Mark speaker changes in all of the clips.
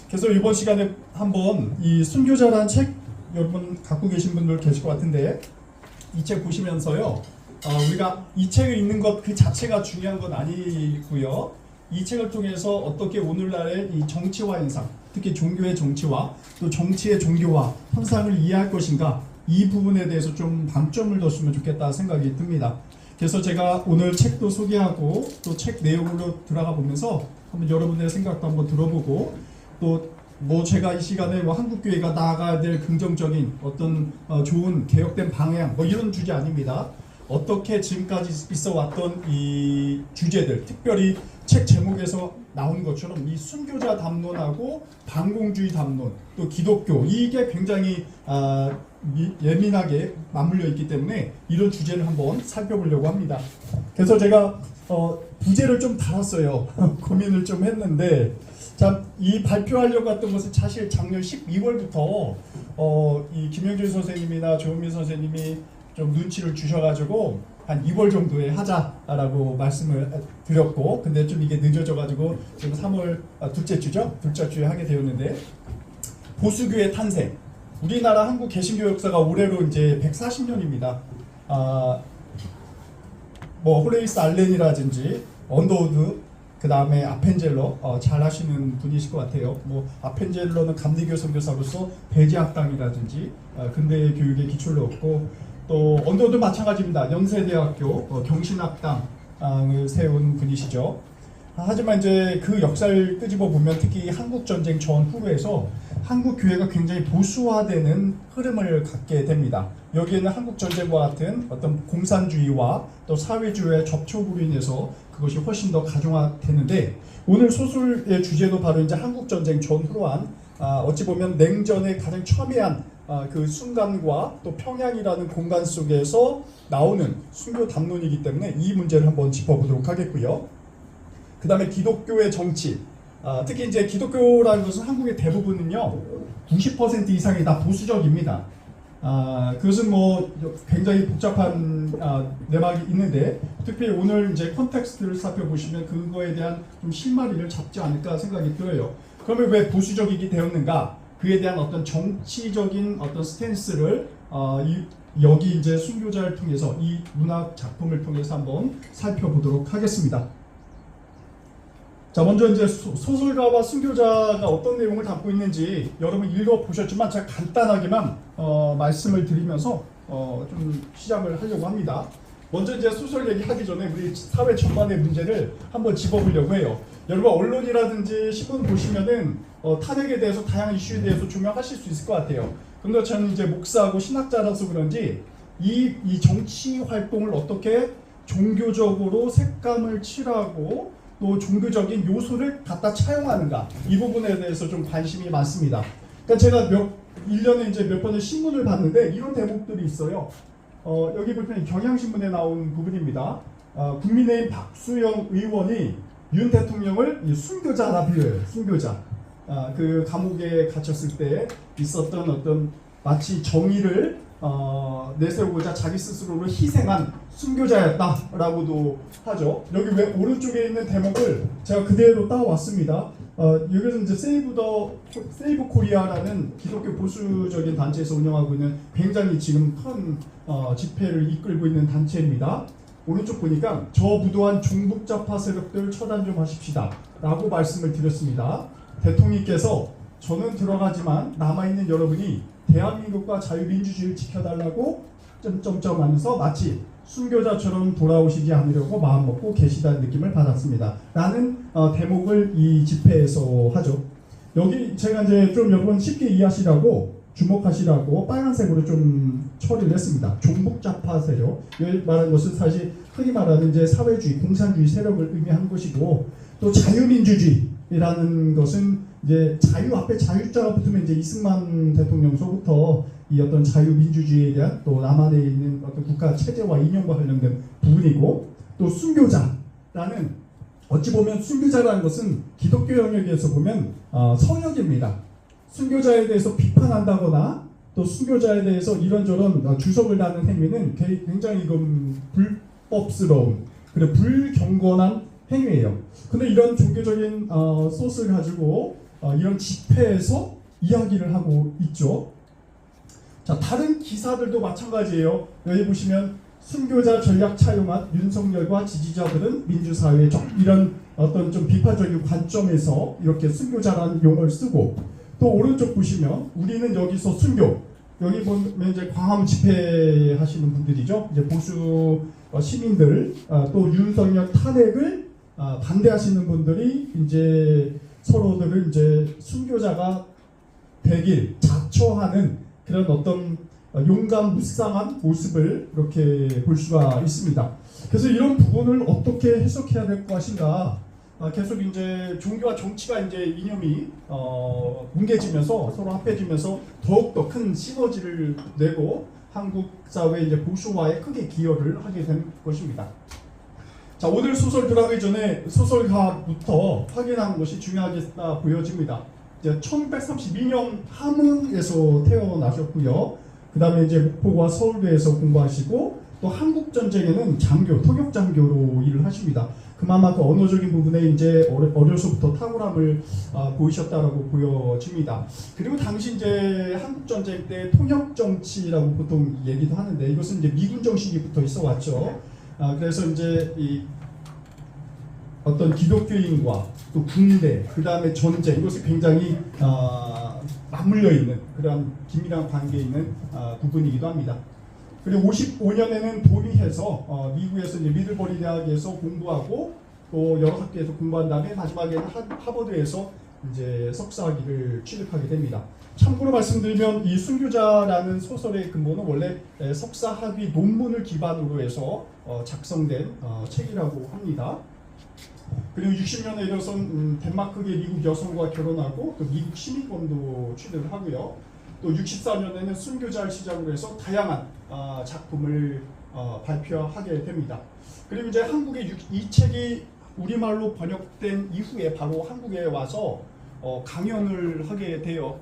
Speaker 1: 그래서 이번 시간에 한번 이 순교자라는 책 여러분 갖고 계신 분들 계실 것 같은데 이 책 보시면서요 우리가 이 책을 읽는 것 그 자체가 중요한 건 아니고요. 이 책을 통해서 어떻게 오늘날의 이 정치와 현상, 특히 종교의 정치와 또 정치의 종교와 현상을 이해할 것인가, 이 부분에 대해서 좀 방점을 뒀으면 좋겠다 생각이 듭니다. 그래서 제가 오늘 책도 소개하고 또 책 내용으로 들어가 보면서 한번 여러분들의 생각도 한번 들어보고, 또 뭐 제가 이 시간에 뭐 한국교회가 나아가야 될 긍정적인 어떤 좋은 개혁된 방향 뭐 이런 주제 아닙니다. 어떻게 지금까지 있어 왔던 이 주제들, 특별히 책 제목에서 나온 것처럼 이 순교자 담론하고 반공주의 담론, 또 기독교, 이게 굉장히 예민하게 맞물려 있기 때문에 이런 주제를 한번 살펴보려고 합니다. 그래서 제가 부제를 좀 달았어요. 고민을 좀 했는데, 자, 이 발표하려고 했던 것은 사실 작년 12월부터 이 김영준 선생님이나 조은민 선생님이 좀 눈치를 주셔가지고 한 2월 정도에 하자라고 말씀을 드렸고, 근데 좀 이게 늦어져가지고 지금 3월 둘째 주죠? 둘째 주에 하게 되었는데, 보수교회 탄생. 우리나라 한국 개신교 역사가 올해로 이제 140년입니다. 뭐 홀레이스 알렌이라든지 언더우드, 그 다음에 아펜젤러 잘 하시는 분이실 것 같아요. 뭐 아펜젤러는 감리교 선교사로서 배제학당이라든지 근대 교육의 기초를 얻고, 또 언더우드 마찬가지입니다. 연세대학교 경신학당을 세운 분이시죠. 하지만 이제 그 역사를 끄집어 보면 특히 한국전쟁 전후에서 한국 교회가 굉장히 보수화되는 흐름을 갖게 됩니다. 여기에는 한국전쟁과 같은 어떤 공산주의와 또 사회주의의 접촉으로 인해서 그것이 훨씬 더 가중화되는데, 오늘 소설의 주제도 바로 이제 한국전쟁 전후로 한 어찌 보면 냉전의 가장 첨예한 그 순간과 또 평양이라는 공간 속에서 나오는 순교 담론이기 때문에 이 문제를 한번 짚어보도록 하겠고요. 그 다음에 기독교의 정치, 특히 이제 기독교라는 것은 한국의 대부분은요 90% 이상이 다 보수적입니다. 그것은 뭐 굉장히 복잡한 내막이 있는데, 특히 오늘 이제 컨텍스트를 살펴보시면 그거에 대한 좀 실마리를 잡지 않을까 생각이 들어요. 그러면 왜 보수적이게 되었는가? 그에 대한 어떤 정치적인 어떤 스탠스를 여기 이제 순교자를 통해서 이 문학 작품을 통해서 한번 살펴보도록 하겠습니다. 자, 먼저 이제 소설가와 순교자가 어떤 내용을 담고 있는지 여러분 읽어보셨지만 제가 간단하게만 말씀을 드리면서 좀 시작을 하려고 합니다. 먼저 이제 소설 얘기하기 전에 우리 사회 전반의 문제를 한번 짚어보려고 해요. 여러분 언론이라든지 신문 보시면은 탄핵에 대해서 다양한 이슈에 대해서 조명하실 수 있을 것 같아요. 그런데 저는 이제 목사하고 신학자라서 그런지 이 정치 활동을 어떻게 종교적으로 색감을 칠하고 또 종교적인 요소를 갖다 차용하는가, 이 부분에 대해서 좀 관심이 많습니다. 그러니까 제가 1년에 이제 몇 번의 신문을 봤는데 이런 대목들이 있어요. 여기 보면 경향신문에 나온 부분입니다. 국민의힘 박수영 의원이 윤 대통령을 순교자라 불려요. 순교자. 그 감옥에 갇혔을 때 있었던 어떤 마치 정의를 내세우고자 자기 스스로를 희생한 순교자였다라고도 하죠. 여기 왜 오른쪽에 있는 대목을 제가 그대로 따왔습니다. 여기서 이제 세이브 코리아라는 기독교 보수적인 단체에서 운영하고 있는 굉장히 지금 큰 집회를 이끌고 있는 단체입니다. 오른쪽 보니까 저부도한 종북좌파 세력들 처단 좀 하십시다 라고 말씀을 드렸습니다. 대통령께서 저는 들어가지만 남아있는 여러분이 대한민국과 자유민주주의를 지켜달라고 점점점 하면서 마치 순교자처럼 돌아오시지 않으려고 마음먹고 계시다는 느낌을 받았습니다 라는 대목을 이 집회에서 하죠. 여기 제가 이제 좀 여러분 쉽게 이해하시라고 주목하시라고 빨간색으로 좀 처리를 했습니다. 종북좌파 세력, 여기 말하는 것은 사실 흔히 말하는 이제 사회주의, 공산주의 세력을 의미하는 것이고, 또 자유민주주의라는 것은 이제 자유 앞에 자유자가 붙으면 이제 이승만 대통령서부터 이 어떤 자유민주주의에 대한 또 남한에 있는 어떤 국가 체제와 이념과 관련된 부분이고, 또 순교자라는 어찌 보면 순교자라는 것은 기독교 영역에서 보면 성역입니다. 순교자에 대해서 비판한다거나 또 순교자에 대해서 이런저런 주석을 다는 행위는 굉장히 불법스러운, 그리고 불경건한 행위예요. 근데 이런 종교적인 소스를 가지고 이런 집회에서 이야기를 하고 있죠. 자, 다른 기사들도 마찬가지예요. 여기 보시면 순교자 전략 차용한 윤석열과 지지자들은 민주사회의 적, 이런 어떤 좀 비판적인 관점에서 이렇게 순교자라는 용어를 쓰고, 또 오른쪽 보시면 우리는 여기서 순교, 여기 보면 이제 광화문 집회하시는 분들이죠. 이제 보수 시민들, 또 윤석열 탄핵을 반대하시는 분들이 이제 서로들을 이제 순교자가 되길 자처하는 그런 어떤 용감무쌍한 모습을 이렇게 볼 수가 있습니다. 그래서 이런 부분을 어떻게 해석해야 될 것인가? 계속 이제 종교와 정치가 이제 이념이 뭉개지면서 서로 합해지면서 더욱더 큰 시너지를 내고 한국 사회 이제 보수화에 크게 기여를 하게 된 것입니다. 자, 오늘 소설 들어가기 전에 소설가부터 확인하는 것이 중요하겠다 보여집니다. 이제 1632년 함흥에서 태어나셨고요. 그 다음에 이제 목포와 서울대에서 공부하시고 또 한국 전쟁에는 장교, 통역 장교로 일을 하십니다. 그만큼 언어적인 부분에 이제 어려서부터 탁월함을 보이셨다라고 보여집니다. 그리고 당시 이제 한국 전쟁 때 통역 정치라고 보통 얘기도 하는데 이것은 이제 미군 정신이 있어 왔죠. 그래서 이제 이 어떤 기독교인과 또 군대, 그 다음에 전쟁, 이것이 굉장히 맞물려 있는 그런 긴밀한 관계에 있는 부분이기도 합니다. 그리고 55년에는 도미해서 미국에서 이제 미들버리 대학에서 공부하고 또 여러 학교에서 공부한 다음에 마지막에는 하버드에서 이제 석사학위를 취득하게 됩니다. 참고로 말씀드리면 이 순교자라는 소설의 근본은 원래 석사학위 논문을 기반으로 해서 작성된 책이라고 합니다. 그리고 60년에 이르러선 덴마크계 미국 여성과 결혼하고 또 미국 시민권도 취득을 하고요. 또 64년에는 순교자를 시작으로 해서 다양한 작품을 발표하게 됩니다. 그리고 이제 한국에 이 책이 우리말로 번역된 이후에 바로 한국에 와서 강연을 하게 돼요.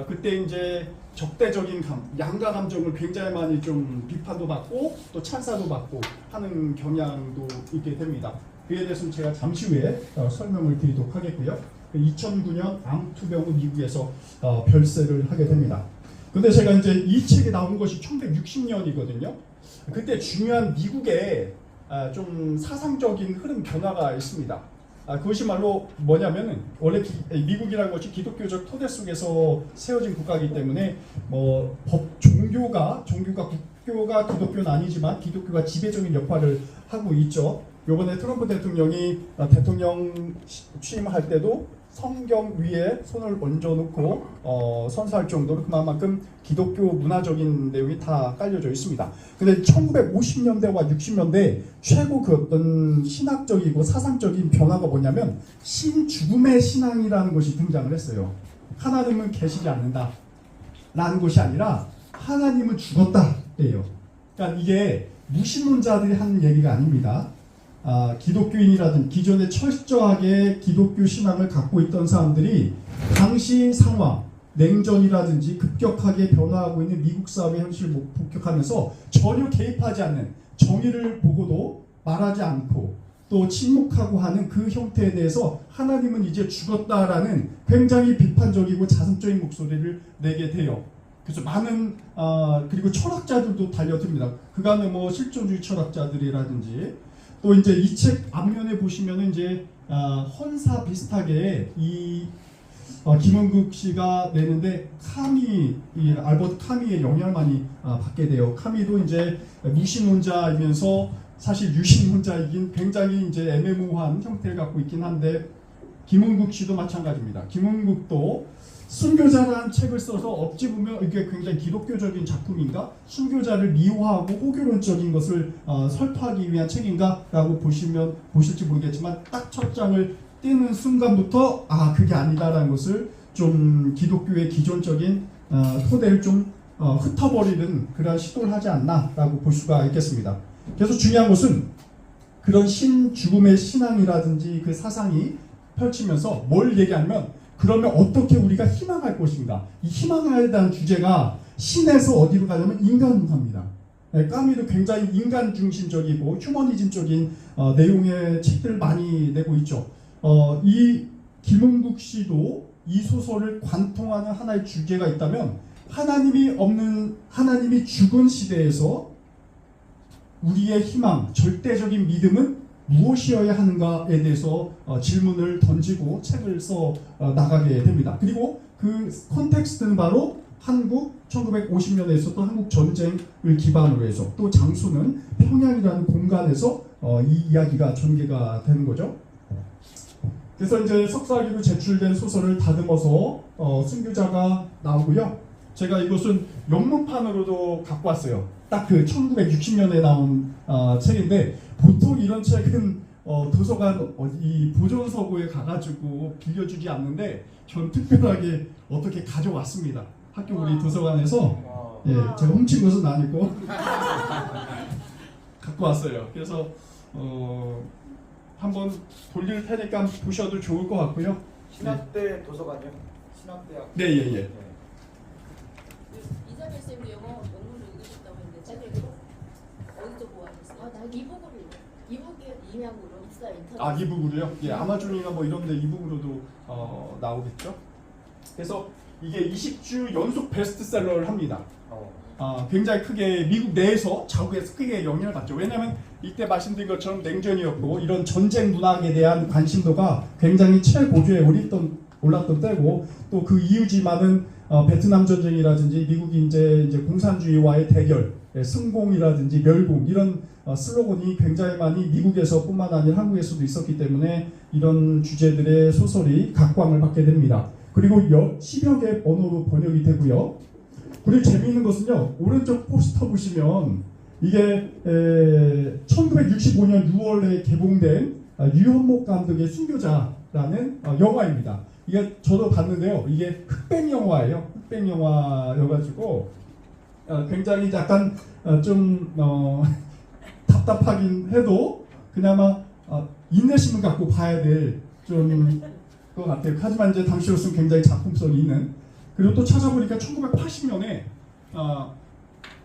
Speaker 1: 그때 이제 적대적인 양가 감정을 굉장히 많이 좀 비판도 받고 또 찬사도 받고 하는 경향도 있게 됩니다. 그에 대해서는 제가 잠시 후에 설명을 드리도록 하겠고요. 2009년 암투병으로 미국에서 별세를 하게 됩니다. 근데 제가 이제 이 책이 나온 것이 1960년이거든요. 그때 중요한 미국의 좀 사상적인 흐름 변화가 있습니다. 그것이 말로 뭐냐면은 원래 미국이라는 것이 기독교적 토대 속에서 세워진 국가이기 때문에 뭐 종교가 국교가 기독교는 아니지만 기독교가 지배적인 역할을 하고 있죠. 요번에 트럼프 대통령이 대통령 취임할 때도 성경 위에 손을 얹어놓고 선서할 정도로 그만큼 기독교 문화적인 내용이 다 깔려져 있습니다. 근데 1950년대와 60년대 최고 그 어떤 신학적이고 사상적인 변화가 뭐냐면 신죽음의 신앙이라는 것이 등장을 했어요. 하나님은 계시지 않는다 라는 것이 아니라 하나님은 죽었다예요. 그러니까 이게 무신론자들이 하는 얘기가 아닙니다. 기독교인이라든지 기존에 철저하게 기독교 신앙을 갖고 있던 사람들이 당시 상황, 냉전이라든지 급격하게 변화하고 있는 미국 사회 현실을 복격하면서 전혀 개입하지 않는, 정의를 보고도 말하지 않고 또 침묵하고 하는 그 형태에 대해서 하나님은 이제 죽었다라는 굉장히 비판적이고 자성적인 목소리를 내게 돼요. 그래서 많은 그리고 철학자들도 달려듭니다. 그간에 뭐 실존주의 철학자들이라든지 또 이제 이 책 앞면에 보시면은 이제 헌사 비슷하게 이 김은국 씨가 내는데 이 알버트 카미의 영향을 많이 받게 돼요. 카미도 이제 무신론자이면서 사실 유신론자이긴 굉장히 이제 애매모호한 형태를 갖고 있긴 한데 김은국 씨도 마찬가지입니다. 김은국도 순교자라는 책을 써서 어찌 보면 이게 굉장히 기독교적인 작품인가? 순교자를 미화하고 호교론적인 것을 설파하기 위한 책인가? 라고 보실지 모르겠지만 딱 첫 장을 띄는 순간부터 그게 아니다라는 것을 좀 기독교의 기존적인 토대를 좀 흩어버리는 그런 시도를 하지 않나 라고 볼 수가 있겠습니다. 그래서 중요한 것은 그런 신죽음의 신앙이라든지 그 사상이 펼치면서 뭘 얘기하냐면 그러면 어떻게 우리가 희망할 것인가? 이 희망에 대한 주제가 신에서 어디로 가냐면 인간으로 갑니다. 까미도 굉장히 인간 중심적이고 휴머니즘적인 내용의 책들을 많이 내고 있죠. 이 김은국 씨도 이 소설을 관통하는 하나의 주제가 있다면 하나님이 죽은 시대에서 우리의 희망, 절대적인 믿음은 무엇이어야 하는가에 대해서 질문을 던지고 책을 써 나가게 됩니다. 그리고 그 콘텍스트는 바로 한국 1950년에 있었던 한국 전쟁을 기반으로 해서 또 장소는 평양이라는 공간에서 이 이야기가 전개가 되는 거죠. 그래서 이제 석사학위로 제출된 소설을 다듬어서 순교자가 나오고요. 제가 이것은 영문판으로도 갖고 왔어요. 딱 그 1960년에 나온 책인데 보통 이런 책은 도서관 이 보존서고에 가가지고 빌려주지 않는데 전 특별하게 어떻게 가져왔습니다. 학교 우리 도서관에서 예, 제가 훔친 것은 아니고 갖고 왔어요. 그래서 한번 돌릴 테니까 보셔도 좋을 것 같고요.
Speaker 2: 신학대 도서관이요? 신학대학.
Speaker 1: 네, 예, 예.
Speaker 3: 이사벨 쌤도 영문을 읽으셨다고 했는데 책을 어디서 구하셨어요? 나 이북으로 이북으로 입사 인터넷.
Speaker 1: 아, 이북으로요? 예, 아마존이나 뭐 이런데 이북으로도 나오겠죠. 그래서 이게 20주 연속 베스트셀러를 합니다. 굉장히 크게 미국 내에서 자국에서 크게 영향을 받죠. 왜냐하면 이때 말씀드린 것처럼 냉전이었고 이런 전쟁 문학에 대한 관심도가 굉장히 최고조에 올랐던 때고 또 그 이유지만은 베트남 전쟁이라든지 미국이 이제 공산주의와의 대결, 승공이라든지 멸공 이런 슬로건이 굉장히 많이 미국에서뿐만 아니라 한국에서도 있었기 때문에 이런 주제들의 소설이 각광을 받게 됩니다. 그리고 10여 개 언어로 번역이 되고요. 그리고 재미있는 것은요. 오른쪽 포스터 보시면 이게 1965년 6월에 개봉된 유현목 감독의 순교자라는 영화입니다. 이게 저도 봤는데요. 이게 흑백 영화예요. 흑백 영화여가지고 굉장히 약간 좀 답답하긴 해도 그나마 인내심을 갖고 봐야 될 좀 것 같아요. 하지만 이제 당시로서는 굉장히 작품성이 있는. 그리고 또 찾아보니까 1980년에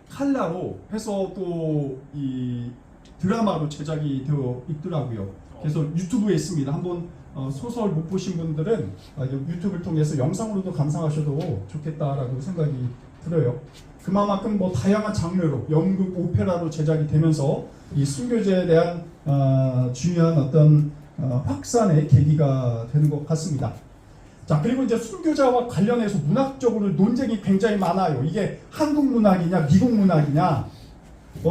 Speaker 1: 칼라로 해서 또 이 드라마로 제작이 되어 있더라고요. 그래서 유튜브에 있습니다. 한번 소설 못 보신 분들은 유튜브를 통해서 영상으로도 감상하셔도 좋겠다라고 생각이 들어요. 그만큼 뭐 다양한 장르로 연극, 오페라로 제작이 되면서 이 순교제에 대한 중요한 어떤 확산의 계기가 되는 것 같습니다. 자, 그리고 이제 순교자와 관련해서 문학적으로 논쟁이 굉장히 많아요. 이게 한국 문학이냐, 미국 문학이냐.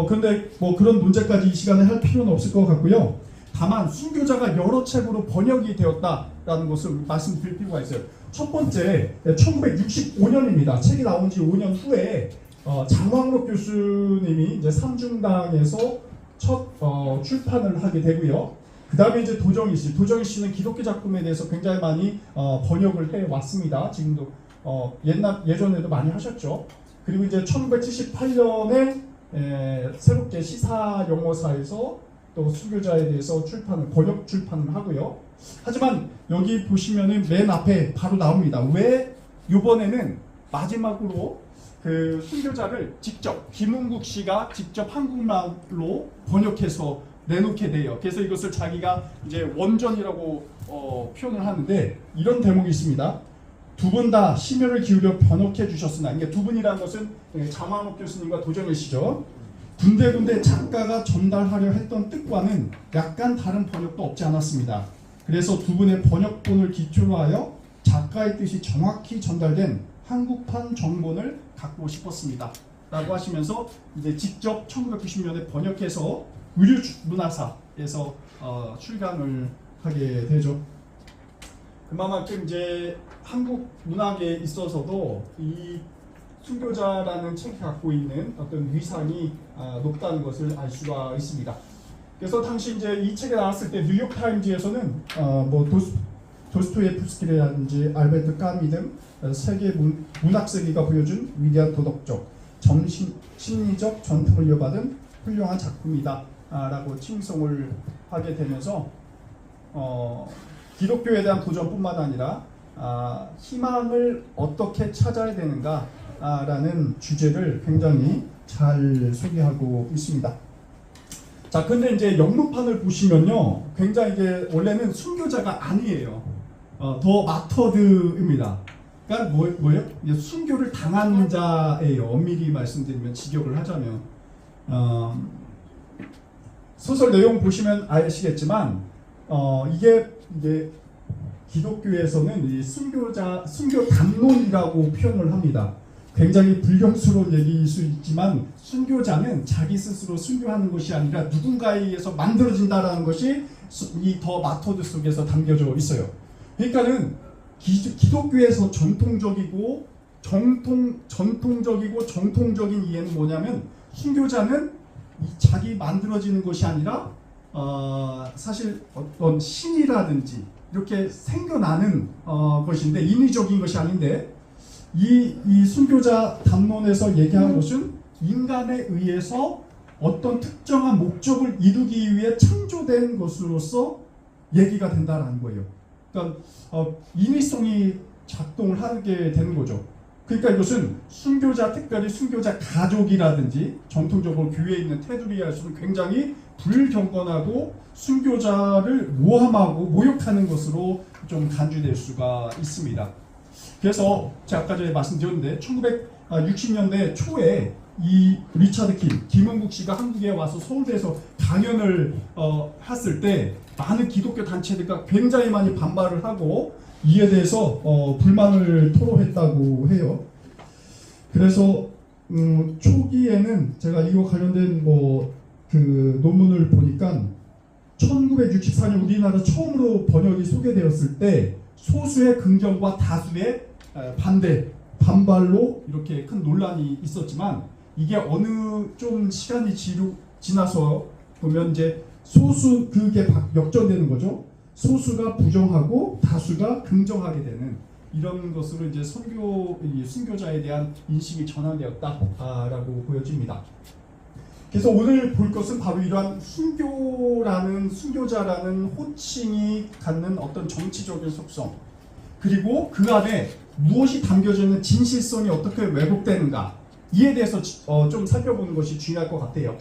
Speaker 1: 근데 뭐 그런 논쟁까지 이 시간에 할 필요는 없을 것 같고요. 다만 순교자가 여러 책으로 번역이 되었다라는 것을 말씀드릴 필요가 있어요. 첫 번째, 1965년입니다. 책이 나온 지 5년 후에 장광록 교수님이 이제 삼중당에서 첫 출판을 하게 되고요. 그 다음에 이제 도정희 씨는 기독교 작품에 대해서 굉장히 많이 번역을 해 왔습니다. 지금도 예전에도 많이 하셨죠. 그리고 이제 1978년에 새롭게 시사 영어사에서 또 순교자에 대해서 번역 출판을 하고요. 하지만 여기 보시면은 맨 앞에 바로 나옵니다. 왜 이번에는 마지막으로 그 순교자를 직접 김은국 씨가 직접 한국말로 번역해서 내놓게 돼요. 그래서 이것을 자기가 이제 원전이라고 표현을 하는데 이런 대목이 있습니다. 두 분 다 심혈을 기울여 번역해 주셨으나, 이게 두 분이라는 것은 장광록 교수님과 도정희 씨죠. 군데군데 작가가 전달하려 했던 뜻과는 약간 다른 번역도 없지 않았습니다. 그래서 두 분의 번역본을 기초로 하여 작가의 뜻이 정확히 전달된 한국판 정본을 갖고 싶었습니다. 라고 하시면서 이제 직접 1990년에 번역해서 의류문화사에서 출간을 하게 되죠. 그만큼 이제 한국 문학에 있어서도 이 순교자라는 책이 갖고 있는 어떤 위상이 높다는 것을 알 수가 있습니다. 그래서 당시 이제 이 책이 나왔을 때 뉴욕 타임즈에서는 뭐 도스토예프스키라든지 알베르트 까미 등 세계 문학 세계가 보여준 위대한 도덕적, 심리적 전통을 이어받은 훌륭한 작품이다 라고 칭송을 하게 되면서 기독교에 대한 도전뿐만 아니라 희망을 어떻게 찾아야 되는가 라는 주제를 굉장히 잘 소개하고 있습니다. 자, 근데 이제 영문판을 보시면요, 굉장히 이게 원래는 순교자가 아니에요. 더 마터드입니다. 그러니까 뭐예요? 이제 순교를 당한 자예요. 엄밀히 말씀드리면 직역을 하자면 소설 내용 보시면 아시겠지만 이게 이제 기독교에서는 이 순교 담론이라고 표현을 합니다. 굉장히 불경스러운 얘기일 수 있지만 순교자는 자기 스스로 순교하는 것이 아니라 누군가에 의해서 만들어진다라는 것이 이 더 마터드 속에서 담겨져 있어요. 그러니까는 기독교에서 전통적이고 정통적인 이해는 뭐냐면 순교자는 자기 만들어지는 것이 아니라 사실 어떤 신이라든지 이렇게 생겨나는 것인데 인위적인 것이 아닌데 이 순교자 담론에서 얘기하는 것은 인간에 의해서 어떤 특정한 목적을 이루기 위해 창조된 것으로서 얘기가 된다는 거예요. 그러니까 인위성이 작동을 하게 되는 거죠. 그러니까 이것은 순교자, 특별히 순교자 가족이라든지 전통적으로 교회에 있는 테두리에서는 굉장히 불경건하고 순교자를 모함하고 모욕하는 것으로 좀 간주될 수가 있습니다. 그래서 제가 아까 전에 말씀드렸는데 1960년대 초에 이 리차드 김은국 씨가 한국에 와서 서울대에서 강연을 했을 때 많은 기독교 단체들과 굉장히 많이 반발을 하고 이에 대해서 불만을 토로했다고 해요. 그래서 초기에는 제가 이거 관련된 그 논문을 보니까 1964년 우리나라 처음으로 번역이 소개되었을 때 소수의 긍정과 다수의 반발로 이렇게 큰 논란이 있었지만 이게 어느 좀 시간이 지나서 보면 이제 소수 그게 역전되는 거죠. 소수가 부정하고 다수가 긍정하게 되는 이런 것으로 이제 순교자에 대한 인식이 전환되었다라고 보여집니다. 그래서 오늘 볼 것은 바로 이러한 순교자라는 호칭이 갖는 어떤 정치적인 속성, 그리고 그 안에 무엇이 담겨져 있는 진실성이 어떻게 왜곡되는가 이에 대해서 좀 살펴보는 것이 중요할 것 같아요.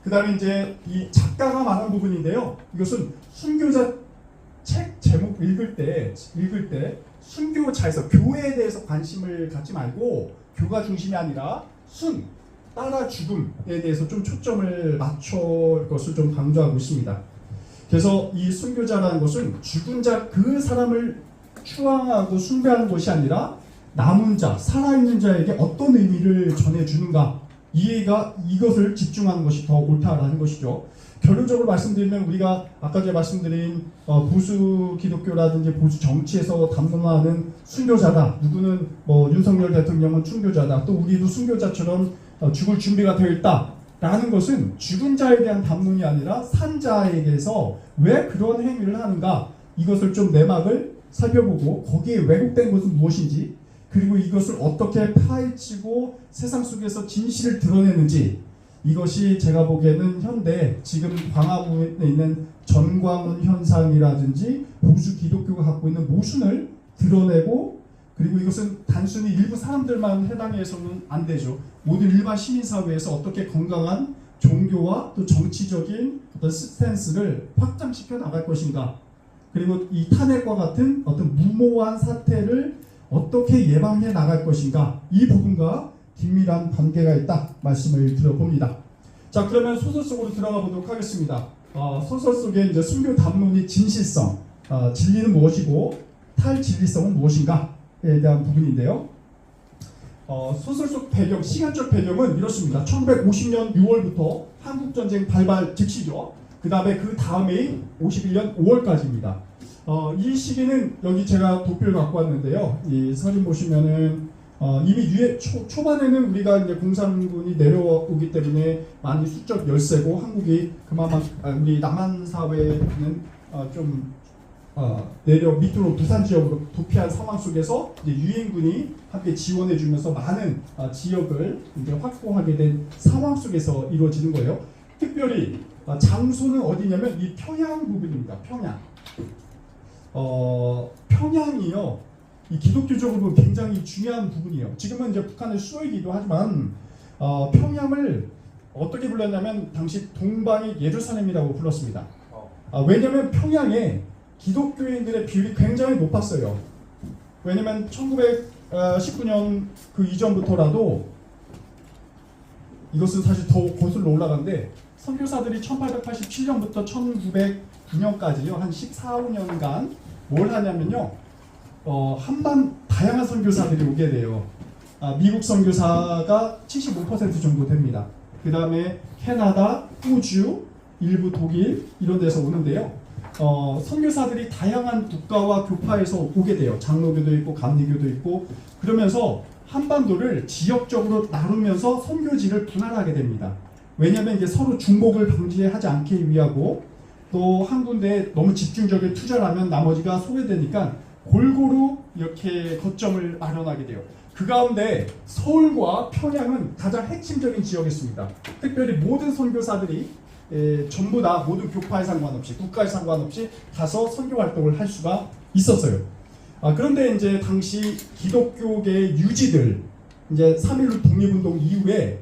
Speaker 1: 그 다음에 이제 이 작가가 말한 부분인데요. 이것은 순교자 책 제목 읽을 때 순교자에서 교회에 대해서 관심을 갖지 말고 교가 중심이 아니라 따라 죽음에 대해서 좀 초점을 맞출 것을 좀 강조하고 있습니다. 그래서 이 순교자라는 것은 죽은 자 그 사람을 추앙하고 숭배하는 것이 아니라 남은 자, 살아있는 자에게 어떤 의미를 전해주는가 이것을 집중하는 것이 더 옳다라는 것이죠. 결론적으로 말씀드리면 우리가 아까 전에 말씀드린 보수 기독교라든지 보수 정치에서 담론하는 순교자다. 누구는 윤석열 대통령은 순교자다. 또 우리도 순교자처럼 죽을 준비가 되어 있다. 라는 것은 죽은 자에 대한 담론이 아니라 산 자에게서 왜 그런 행위를 하는가 이것을 좀 내막을 살펴보고 거기에 왜곡된 것은 무엇인지 그리고 이것을 어떻게 파헤치고 세상 속에서 진실을 드러내는지 이것이 제가 보기에는 현대 지금 광화문에 있는 전광훈 현상이라든지 보수 기독교가 갖고 있는 모순을 드러내고 그리고 이것은 단순히 일부 사람들만 해당해서는 안 되죠. 모든 일반 시민사회에서 어떻게 건강한 종교와 또 정치적인 어떤 스탠스를 확장시켜 나갈 것인가 그리고 이 탄핵과 같은 어떤 무모한 사태를 어떻게 예방해 나갈 것인가 이 부분과 긴밀한 관계가 있다 말씀을 드려봅니다. 자 그러면 소설 속으로 들어가 보도록 하겠습니다. 소설 속에 이제 순교 담론이 진실성, 진리는 무엇이고 탈진리성은 무엇인가에 대한 부분인데요. 소설 속 배경, 시간적 배경은 이렇습니다. 1950년 6월부터 한국전쟁 발발 즉시죠. 그 다음에 51년 5월까지입니다. 이 시기는 여기 제가 도표를 갖고 왔는데요. 이 사진 보시면은 이미 초반에는 우리가 이제 공산군이 내려오기 때문에 많이 수적 열세고 한국이 그만큼 우리 남한 사회는 좀 내려 밑으로 부산 지역으로 도피한 상황 속에서 이제 유엔군이 함께 지원해주면서 많은 지역을 이제 확보하게 된 상황 속에서 이루어지는 거예요. 특별히 장소는 어디냐면 이 평양 부분입니다. 평양이요. 이 기독교적으로 굉장히 중요한 부분이에요. 지금은 이제 북한의 수도이기도 하지만 평양을 어떻게 불렀냐면 당시 동방의 예루살렘이라고 불렀습니다. 왜냐하면 평양에 기독교인들의 비율이 굉장히 높았어요. 왜냐면 1919년 그 이전부터라도 이것은 사실 더 거슬러 올라가는데 선교사들이 1887년부터 1909년까지요. 한 14, 15년간 뭘 하냐면요. 다양한 선교사들이 오게 돼요. 미국 선교사가 75% 정도 됩니다. 그 다음에 캐나다, 호주, 일부 독일 이런 데서 오는데요. 선교사들이 다양한 국가와 교파에서 오게 돼요. 장로교도 있고 감리교도 있고 그러면서 한반도를 지역적으로 나누면서 선교지를 분할하게 됩니다. 왜냐하면 이게 서로 중복을 방지하지 않기 위하고 또 한 군데에 너무 집중적인 투자를 하면 나머지가 소외되니까 골고루 이렇게 거점을 마련하게 돼요. 그 가운데 서울과 평양은 가장 핵심적인 지역이었습니다. 특별히 모든 선교사들이 전부 다 모든 교파에 상관없이 국가에 상관없이 가서 선교 활동을 할 수가 있었어요. 그런데 이제 당시 기독교계의 유지들 이제 3.16 독립운동 이후에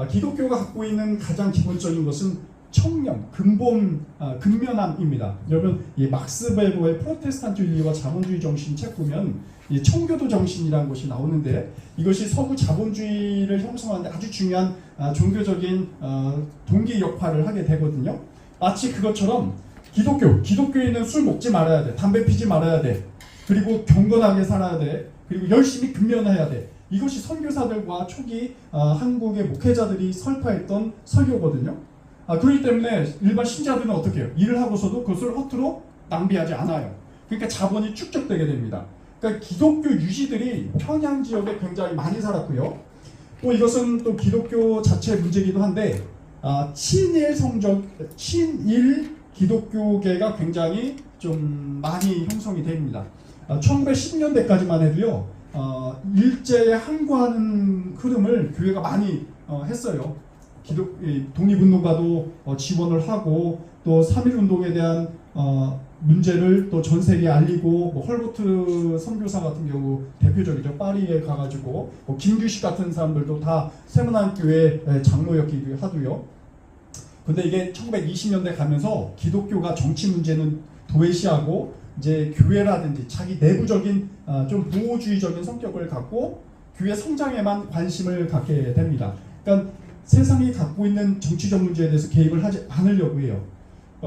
Speaker 1: 기독교가 갖고 있는 가장 기본적인 것은 청렴, 근면함입니다. 여러분 이 막스 베버의 프로테스탄트주의와 자본주의 정신 책 보면 이 청교도 정신이라는 것이 나오는데 이것이 서구 자본주의를 형성하는데 아주 중요한 종교적인 동기 역할을 하게 되거든요. 마치 그것처럼 기독교인은 술 먹지 말아야 돼, 담배 피지 말아야 돼, 그리고 경건하게 살아야 돼, 그리고 열심히 근면해야 돼. 이것이 선교사들과 초기 한국의 목회자들이 설파했던 설교거든요. 그렇기 때문에 일반 신자들은 어떻게 해요? 일을 하고서도 그것을 허투루 낭비하지 않아요. 그러니까 자본이 축적되게 됩니다. 그러니까 기독교 유지들이 평양 지역에 굉장히 많이 살았고요. 또 이것은 또 기독교 자체의 문제이기도 한데 친일 기독교계가 굉장히 좀 많이 형성이 됩니다. 1910년대까지만 해도요. 일제에 항거하는 흐름을 교회가 많이 했어요. 독립운동가도 지원을 하고 또 3.1운동에 대한 문제를 또 전 세계에 알리고 헐버트 선교사 같은 경우 대표적이죠. 파리에 가가지고 김규식 같은 사람들도 다 세문안교회 장로였기도 하고요. 근데 이게 1920년대 가면서 기독교가 정치 문제는 도외시하고 이제 교회라든지 자기 내부적인 좀 보호주의적인 성격을 갖고 교회 성장에만 관심을 갖게 됩니다. 그러니까 세상이 갖고 있는 정치적 문제에 대해서 개입을 하지 않으려고 해요.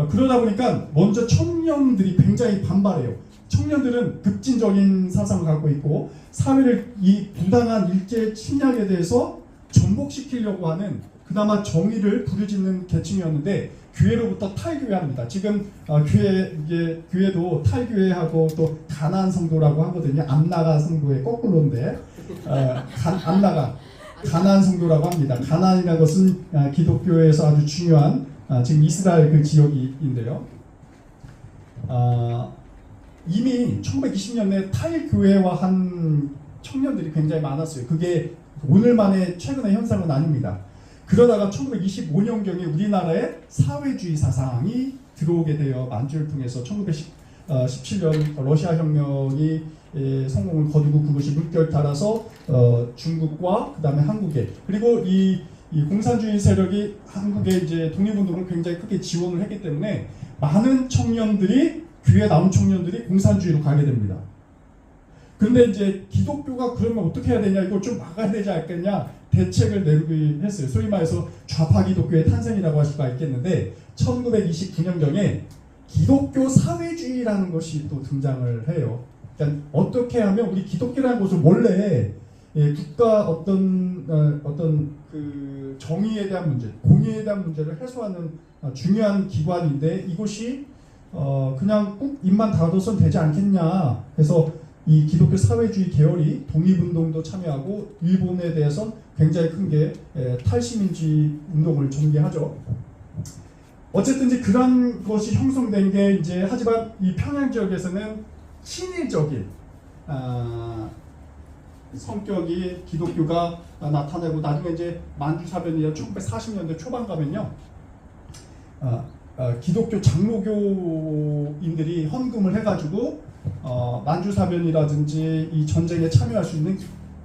Speaker 1: 그러다 보니까 먼저 청년들이 굉장히 반발해요. 청년들은 급진적인 사상을 갖고 있고 사회를 이 부당한 일제 침략에 대해서 전복시키려고 하는 그나마 정의를 부르짖는 계층이었는데 교회로부터 탈교회합니다. 지금 교회도 탈교회하고 또 가나안 성도라고 하거든요. 암나가 성도의 거꾸로인데 가나안 성도라고 합니다. 가나안이라는 것은 기독교에서 아주 중요한 지금 이스라엘 그 지역인데요. 이미 1920년대 타일교회화한 청년들이 굉장히 많았어요. 그게 오늘만의 최근의 현상은 아닙니다. 그러다가 1925년경에 우리나라에 사회주의 사상이 들어오게 되어 만주를 통해서 1917년 러시아 혁명이 성공을 거두고 그것이 물결 따라서 중국과 그 다음에 한국에 그리고 이 공산주의 세력이 한국의 이제 독립운동을 굉장히 크게 지원을 했기 때문에 많은 청년들이 교회 나온 청년들이 공산주의로 가게 됩니다. 그런데 이제 기독교가 그러면 어떻게 해야 되냐 이걸 좀 막아야 되지 않겠냐 대책을 내기로 했어요. 소위 말해서 좌파 기독교의 탄생이라고 할 수가 있겠는데 1929년경에 기독교 사회주의라는 것이 또 등장을 해요. 그러니까 어떻게 하면 우리 기독교라는 것을 원래 국가 어떤 그 정의에 대한 문제, 공의에 대한 문제를 해소하는 중요한 기관인데 이것이 그냥 꼭 입만 닫아서는 되지 않겠냐. 그래서 이 기독교 사회주의 계열이 독립운동도 참여하고 일본에 대해서는 굉장히 큰 게 탈시민주의 운동을 전개하죠. 어쨌든 이제 그런 것이 형성된 게 이제 하지만 이 평양 지역에서는 친일적인 성격이 기독교가 나타나고 나중에 이제 만주사변이나 1940년대 초반 가면요 기독교 장로교인들이 헌금을 해가지고 만주사변이라든지 이 전쟁에 참여할 수 있는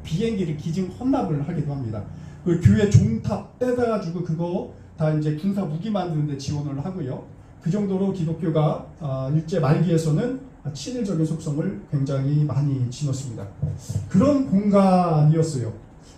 Speaker 1: 비행기를 기증 헌납을 하기도 합니다. 그 교회 종탑 떼다가지고 그거 다 이제 군사 무기 만드는 데 지원을 하고요. 그 정도로 기독교가 일제 말기에서는 친일적인 속성을 굉장히 많이 지녔습니다. 그런 공간이었어요.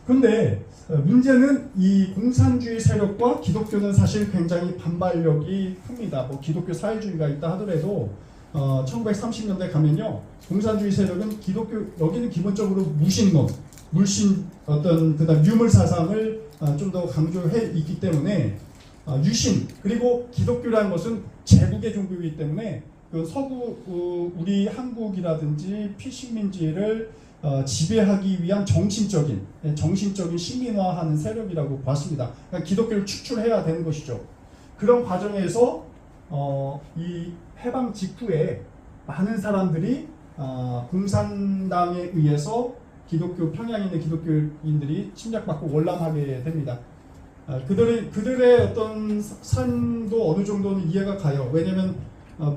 Speaker 1: 그런데 문제는 이 공산주의 세력과 기독교는 사실 굉장히 반발력이 큽니다. 뭐 기독교 사회주의가 있다 하더라도 1930년대 가면요, 공산주의 세력은 기독교, 여기는 기본적으로 무신론, 물신 어떤 그다음 유물 사상을 좀 더 강조해 있기 때문에 유신, 그리고 기독교라는 것은 제국의 종교이기 때문에 그 서구 우리 한국이라든지 피식민지를 지배하기 위한 정신적인 식민화하는 세력이라고 봤습니다. 그러니까 기독교를 축출해야 되는 것이죠. 그런 과정에서 이 해방 직후에 많은 사람들이 공산당에 의해서 기독교 평양에 있는 기독교인들이 침략받고 월남하게 됩니다. 그들의 어떤 삶도 어느 정도는 이해가 가요. 왜냐하면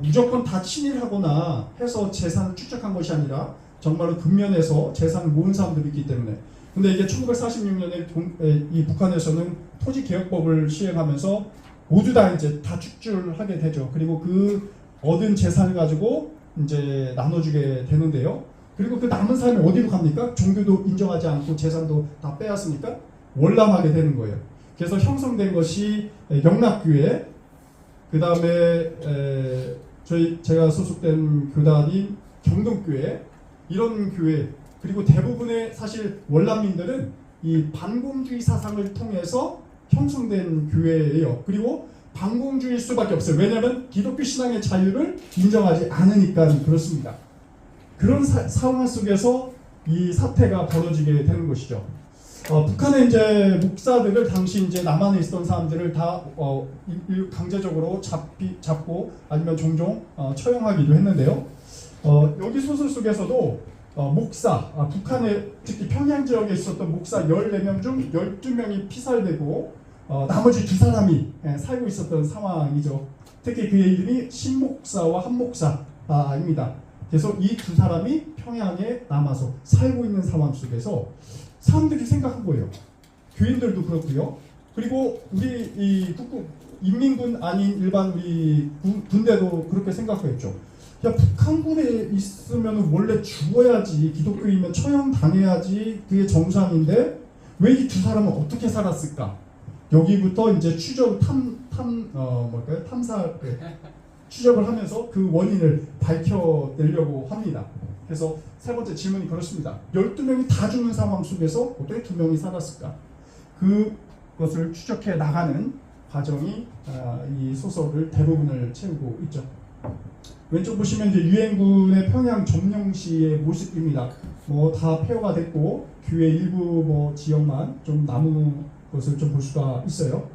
Speaker 1: 무조건 다 친일하거나 해서 재산을 축적한 것이 아니라 정말로 근면에서 재산을 모은 사람들이 있기 때문에. 근데 이게 1946년에 이 북한에서는 토지개혁법을 시행하면서 모두 다 이제 다 축출하게 되죠. 그리고 그 얻은 재산을 가지고 이제 나눠주게 되는데요. 그리고 그 남은 사람이 어디로 갑니까? 종교도 인정하지 않고 재산도 다 빼앗으니까 월남하게 되는 거예요. 그래서 형성된 것이 영락교회, 그 다음에 제가 소속된 교단인 경동교회, 이런 교회, 그리고 대부분의 사실 월남민들은 이 반공주의 사상을 통해서 형성된 교회예요. 그리고 반공주의일 수밖에 없어요. 왜냐하면 기독교 신앙의 자유를 인정하지 않으니까 그렇습니다. 그런 상황 속에서 이 사태가 벌어지게 되는 것이죠. 북한의 이제 목사들을 당시 이제 남한에 있었던 사람들을 다 강제적으로 잡고 아니면 종종 처형하기도 했는데요. 여기 소설 속에서도 목사, 북한의 특히 평양 지역에 있었던 목사 14명 중 12명이 피살되고 나머지 2사람이 살고 있었던 상황이죠. 특히 그의 이름이 신목사와 한목사입니다. 그래서 이 2사람이 평양에 남아서 살고 있는 상황 속에서 사람들이 생각한 거예요. 교인들도 그렇고요. 그리고 우리 이 북극 인민군 아닌 일반 우리 군대도 그렇게 생각했죠. 야, 북한군에 있으면 원래 죽어야지, 기독교이면 처형당해야지, 그게 정상인데 왜 이 2사람은 어떻게 살았을까? 여기부터 이제 추적을 하면서 그 원인을 밝혀내려고 합니다. 그래서 세 번째 질문이 그렇습니다. 12명이 다 죽는 상황 속에서 어떻게 2명이 살았을까? 그것을 추적해 나가는 과정이 이 소설을 대부분을 채우고 있죠. 왼쪽 보시면 이제 유엔군의 평양 점령시의 모습입니다. 뭐 다 폐허가 됐고 교회 일부 지역만 좀 남은 것을 좀 볼 수가 있어요.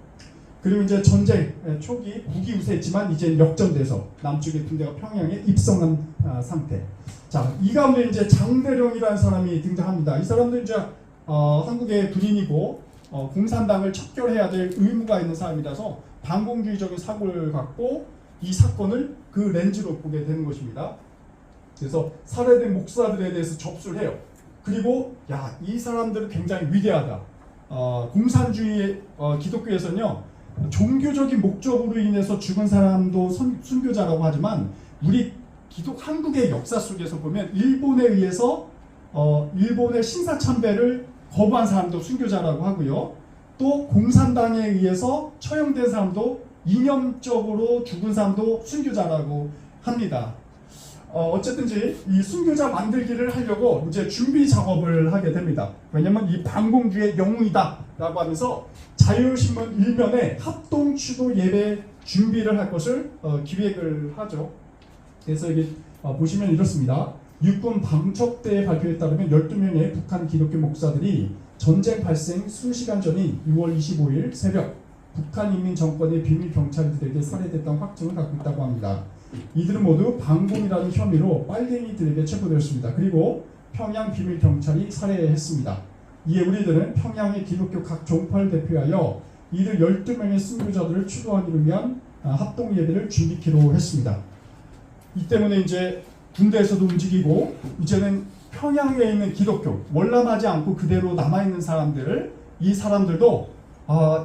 Speaker 1: 그리고 이제 전쟁 초기 북이 우세했지만 이제 역전돼서 남쪽의 군대가 평양에 입성한 상태. 자, 이 가운데 이제 장대령이라는 사람이 등장합니다. 이 사람도 이제 한국의 군인이고 공산당을 척결해야 될 의무가 있는 사람이라서 반공주의적인 사고를 갖고 이 사건을 그 렌즈로 보게 되는 것입니다. 그래서 살해된 목사들에 대해서 접수를 해요. 그리고 이 사람들은 굉장히 위대하다. 공산주의 기독교에서는요, 종교적인 목적으로 인해서 죽은 사람도 순교자라고 하지만 우리 한국의 역사 속에서 보면 일본에 의해서 일본의 신사참배를 거부한 사람도 순교자라고 하고요. 또 공산당에 의해서 처형된 사람도 이념적으로 죽은 사람도 순교자라고 합니다. 어쨌든지 이 순교자 만들기를 하려고 이제 준비 작업을 하게 됩니다. 왜냐면 이 반공주의 영웅이다라고 하면서 자유신문 일면에 합동 추도 예배 준비를 할 것을 기획을 하죠. 그래서 여기 보시면 이렇습니다. 육군 방첩대의 발표에 따르면 12명의 북한 기독교 목사들이 전쟁 발생 수시간 전인 6월 25일 새벽 북한 인민 정권의 비밀 경찰들에게 살해됐다는 확증을 갖고 있다고 합니다. 이들은 모두 반공이라는 혐의로 빨갱이들에게 체포되었습니다. 그리고 평양 비밀 경찰이 살해했습니다. 이에 우리들은 평양의 기독교 각 종파를 대표하여 이들 12명의 순교자들을 추도하기 위한 합동 예배를 준비키로 했습니다. 이 때문에 이제 군대에서도 움직이고 이제는 평양에 있는 기독교, 월남하지 않고 그대로 남아있는 사람들, 이 사람들도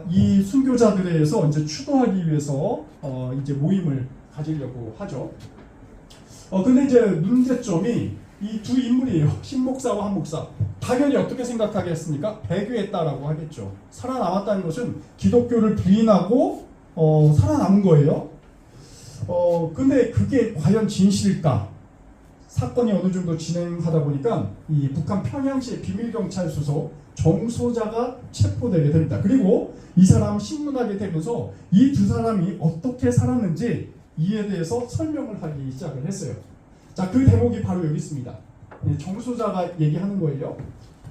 Speaker 1: 이 순교자들에 의해서 이제 추도하기 위해서 이제 모임을 가지려고 하죠. 근데 이제 문제점이 이 두 인물이에요. 신목사와 한목사. 당연히 어떻게 생각하겠습니까? 배교했다라고 하겠죠. 살아남았다는 것은 기독교를 부인하고 살아남은 거예요. 근데 그게 과연 진실일까? 사건이 어느 정도 진행하다 보니까 이 북한 평양시 비밀경찰 소속 정소자가 체포되게 됩니다. 그리고 이 사람 신문하게 되면서 이 두 사람이 어떻게 살았는지 이에 대해서 설명을 하기 시작을 했어요. 자, 그 대목이 바로 여기 있습니다. 정소자가 얘기하는 거예요.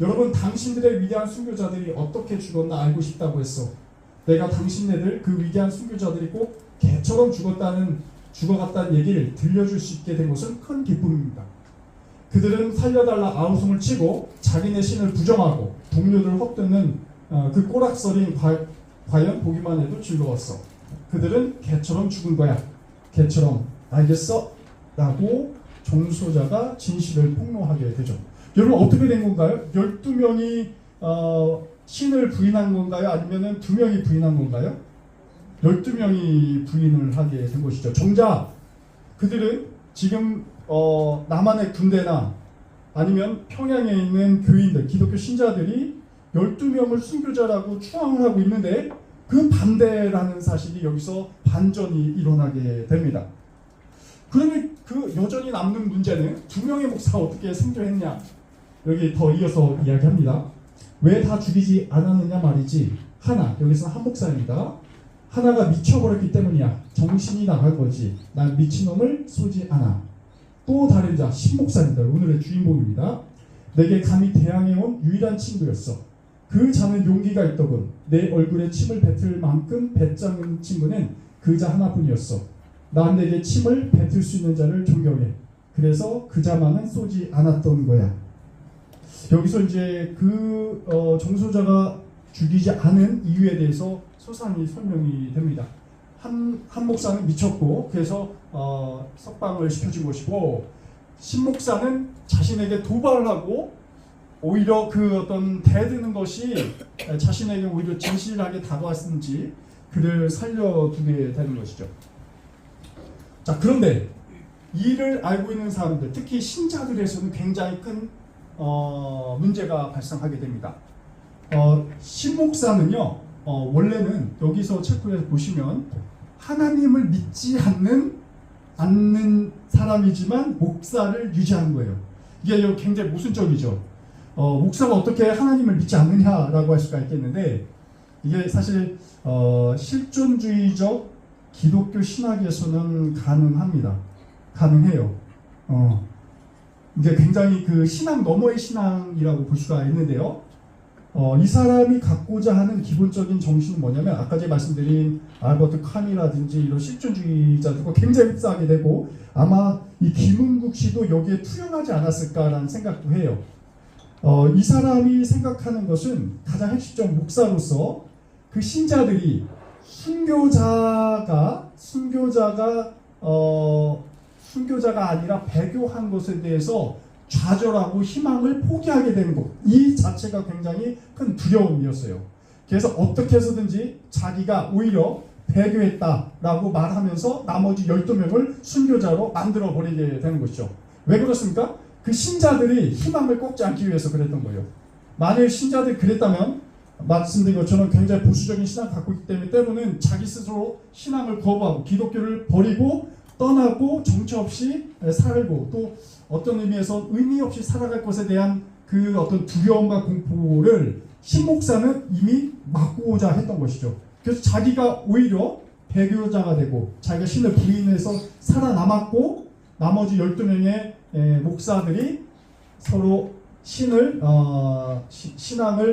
Speaker 1: 여러분, 당신들의 위대한 순교자들이 어떻게 죽었나 알고 싶다고 했어. 내가 당신네들 그 위대한 순교자들이 꼭 개처럼 죽어갔다는 얘기를 들려줄 수 있게 된 것은 큰 기쁨입니다. 그들은 살려달라 아우성을 치고 자기네 신을 부정하고 동료들을 헛듣는 그 꼬락서린 과연 보기만 해도 즐거웠어. 그들은 개처럼 죽은 거야. 개처럼. 알겠어? 라고 정소자가 진실을 폭로하게 되죠. 여러분, 어떻게 된 건가요? 12명이 신을 부인한 건가요? 아니면 2명이 부인한 건가요? 12명이 부인을 하게 된 것이죠. 정작 그들은 지금 남한의 군대나 아니면 평양에 있는 교인들, 기독교 신자들이 12명을 순교자라고 추앙을 하고 있는데 그 반대라는 사실이 여기서 반전이 일어나게 됩니다. 그러면 그 여전히 남는 문제는 2명의 목사가 어떻게 순교했냐? 여기 더 이어서 이야기합니다. 왜 다 죽이지 않았느냐 말이지. 하나, 여기서는 한 목사입니다. 하나가 미쳐버렸기 때문이야. 정신이 나간 거지. 난 미친놈을 쏘지 않아. 또 다른 자, 신목사입니다. 오늘의 주인공입니다. 내게 감히 대항해온 유일한 친구였어. 그 자는 용기가 있더군. 내 얼굴에 침을 뱉을 만큼 배짱인 친구는 그 자 하나뿐이었어. 난 내게 침을 뱉을 수 있는 자를 존경해. 그래서 그 자만은 쏘지 않았던 거야. 여기서 이제 그 정소자가 죽이지 않은 이유에 대해서 소상히 설명이 됩니다. 한 목사는 미쳤고 그래서 석방을 시켜준 것이고, 신목사는 자신에게 도발을 하고 오히려 그 어떤 대드는 것이 자신에게 오히려 진실하게 다가왔는지 그를 살려두게 되는 것이죠. 자, 그런데 이를 알고 있는 사람들, 특히 신자들에서는 굉장히 큰 문제가 발생하게 됩니다. 신목사는요, 원래는 여기서 체크해서 보시면 하나님을 믿지 않는 사람이지만 목사를 유지하는 거예요. 이게 굉장히 모순적이죠. 목사가 어떻게 하나님을 믿지 않느냐라고 할 수가 있겠는데, 이게 사실 실존주의적 기독교 신학에서는 가능합니다. 가능해요. 이게 굉장히 그 신앙 너머의 신앙이라고 볼 수가 있는데요. 이 사람이 갖고자 하는 기본적인 정신은 뭐냐면, 아까 제가 말씀드린 알버트 카미라든지 이런 실존주의자들과 굉장히 흡사하게 되고, 아마 이 김은국 씨도 여기에 투영하지 않았을까라는 생각도 해요. 이 사람이 생각하는 것은 가장 핵심적 목사로서 그 신자들이 순교자가 아니라 배교한 것에 대해서 좌절하고 희망을 포기하게 되는 것, 이 자체가 굉장히 큰 두려움이었어요. 그래서 어떻게 해서든지 자기가 오히려 배교했다라고 말하면서 나머지 12명을 순교자로 만들어버리게 되는 것이죠. 왜 그렇습니까? 그 신자들이 희망을 꺾지 않기 위해서 그랬던 거예요. 만일 신자들이 그랬다면 말씀드린 것처럼 굉장히 보수적인 신앙을 갖고 있기 때문에 때로는 자기 스스로 신앙을 거부하고 기독교를 버리고 떠나고 정처 없이 살고, 또 어떤 의미에서 의미 없이 살아갈 것에 대한 그 어떤 두려움과 공포를 신목사는 이미 막고자 했던 것이죠. 그래서 자기가 오히려 배교자가 되고 자기가 신을 부인해서 살아남았고, 나머지 12명의 목사들이 서로 신앙을